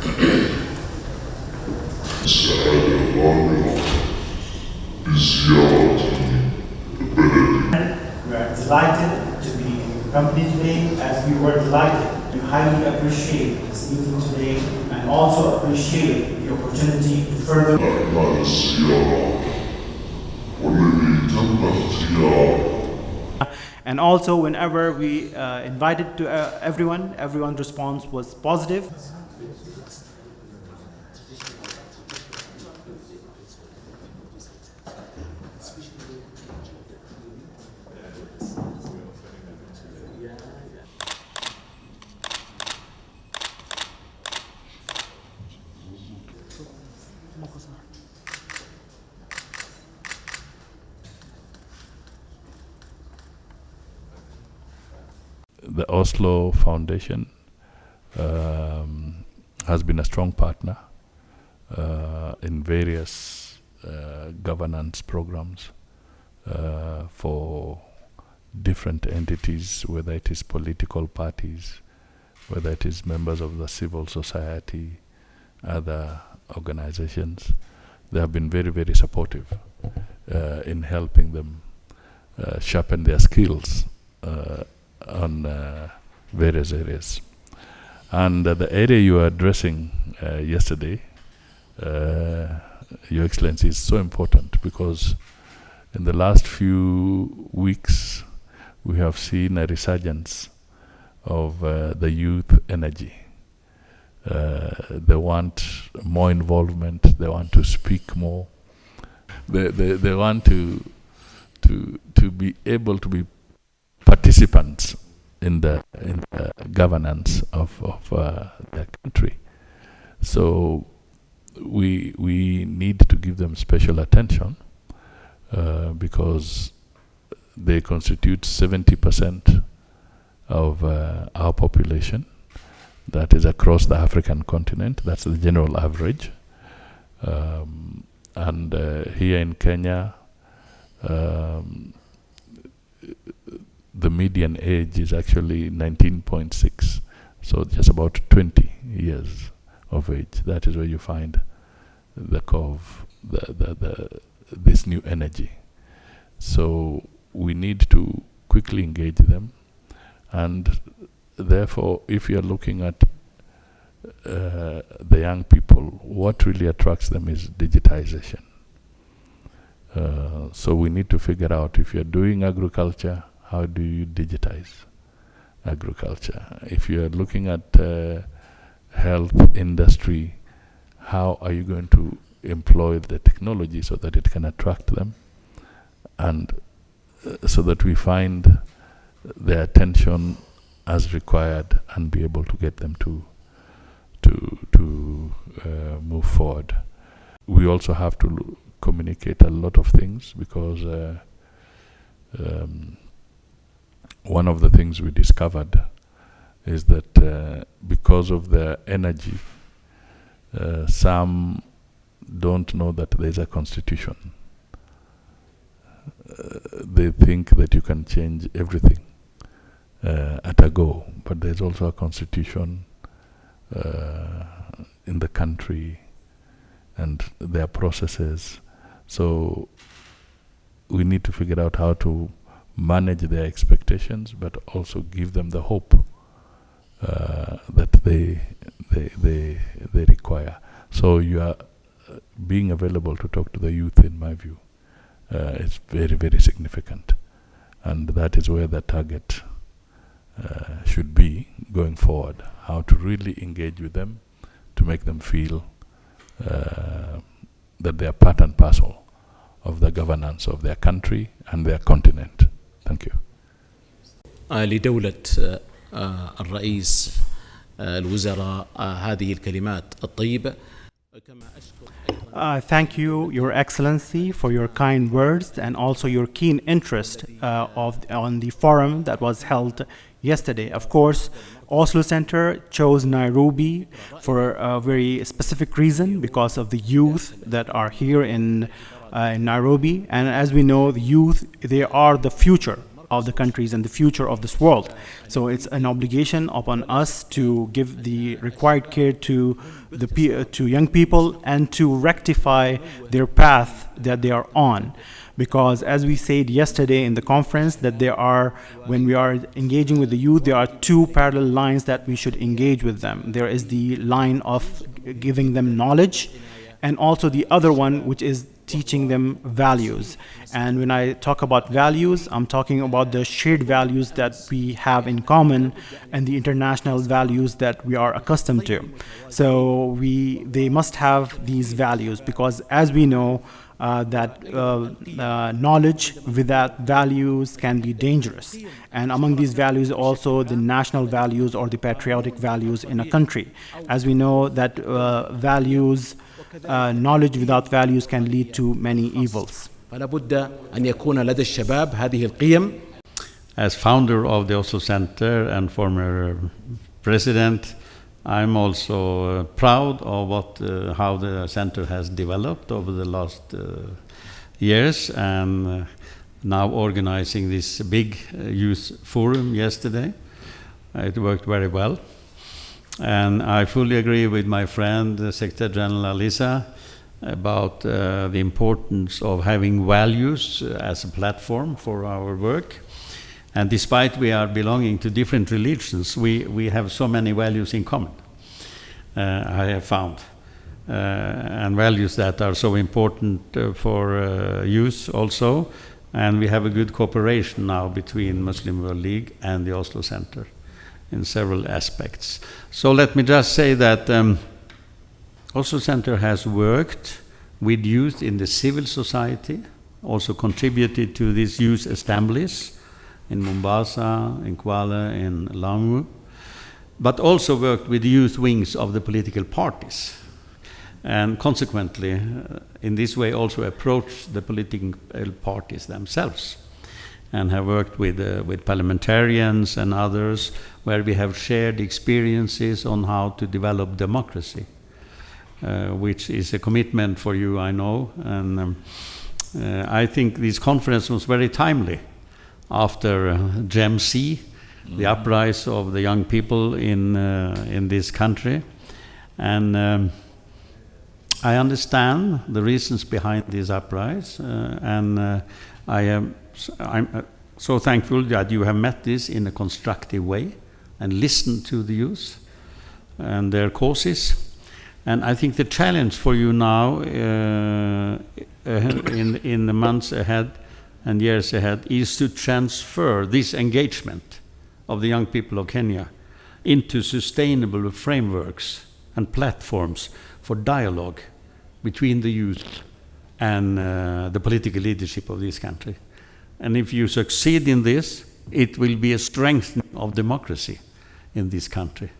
We are delighted to be in your company today, as we were delighted. We highly appreciate this meeting today and also appreciate the opportunity to further. And also, whenever we invited to everyone's response was positive. The Oslo Foundation has been a strong partner in various governance programs for different entities, whether it is political parties, whether it is members of the civil society, other organizations. They have been very, very supportive in helping them sharpen their skills on various areas. And the area you were addressing yesterday, Your Excellency, is so important because in the last few weeks we have seen a resurgence of the youth energy. They want more involvement, they want to speak more, they want to be able to be participants in the governance of their country. So we need to give them special attention because they constitute 70% of our population. That is across the African continent. That's the general average. And here in Kenya, the median age is actually 19.6, so just about 20 years of age. That is where you find the curve, this new energy. So we need to quickly engage them, and therefore, if you are looking at the young people, what really attracts them is digitization. So we need to figure out, if you're doing agriculture, how do you digitize agriculture? If you're looking at health industry, how are you going to employ the technology so that it can attract them, and so that we find their attention as required and be able to get them to move forward. We also have to communicate a lot of things, because one of the things we discovered is that because of their energy, some don't know that there's a constitution. They think that you can change everything at a go, but there's also a constitution in the country and their processes. So we need to figure out how to manage their expectations, but also give them the hope that they require. So you are being available to talk to the youth, in my view, is very, very significant, and that is where the target should be going forward. How to really engage with them to make them feel that they are part and parcel of the governance of their country and their continent. Thank you. لدولة الرئيس الوزراء هذه الكلمات الطيبة. Thank you, Your Excellency, for your kind words and also your keen interest on the forum that was held yesterday. Of course, Oslo Center chose Nairobi for a very specific reason, because of the youth that are here in Nairobi. And as we know, the youth, they are the future of the countries and the future of this world. So it's an obligation upon us to give the required care to to young people and to rectify their path that they are on. Because as we said yesterday in the conference, that there are, when we are engaging with the youth, there are two parallel lines that we should engage with them. There is the line of giving them knowledge, and also the other one, which is teaching them values. And when I talk about values, I'm talking about the shared values that we have in common and the international values that we are accustomed to. So they must have these values, because as we know, knowledge without values can be dangerous. And among these values also the national values or the patriotic values in a country. As we know that knowledge without values can lead to many evils. فلا بد أن يكون لدى الشباب هذه القيم. As founder of the Oslo Center and former president, I'm also proud of how the center has developed over the last years, and now organizing this big youth forum yesterday. It worked very well. And I fully agree with my friend, Secretary General Alisa, about the importance of having values as a platform for our work. And despite we are belonging to different religions, we have so many values in common, I have found. And values that are so important for youth also. And we have a good cooperation now between Muslim World League and the Oslo Center in several aspects. So let me just say that Oslo Center has worked with youth in the civil society, also contributed to these youth assemblies in Mombasa, in Kuala, in Lamu, but also worked with the youth wings of the political parties. And consequently, in this way also approached the political parties themselves, and have worked with parliamentarians and others, where we have shared experiences on how to develop democracy, which is a commitment for you, I know. And I think this conference was very timely after Gem C, the uprising of the young people in this country. And I understand the reasons behind this uprising, and I'm so thankful that you have met this in a constructive way and listened to the youth and their causes. And I think the challenge for you now in the months ahead and years ahead is to transfer this engagement of the young people of Kenya into sustainable frameworks and platforms for dialogue between the youth and the political leadership of this country. And if you succeed in this, it will be a strengthening of democracy in this country.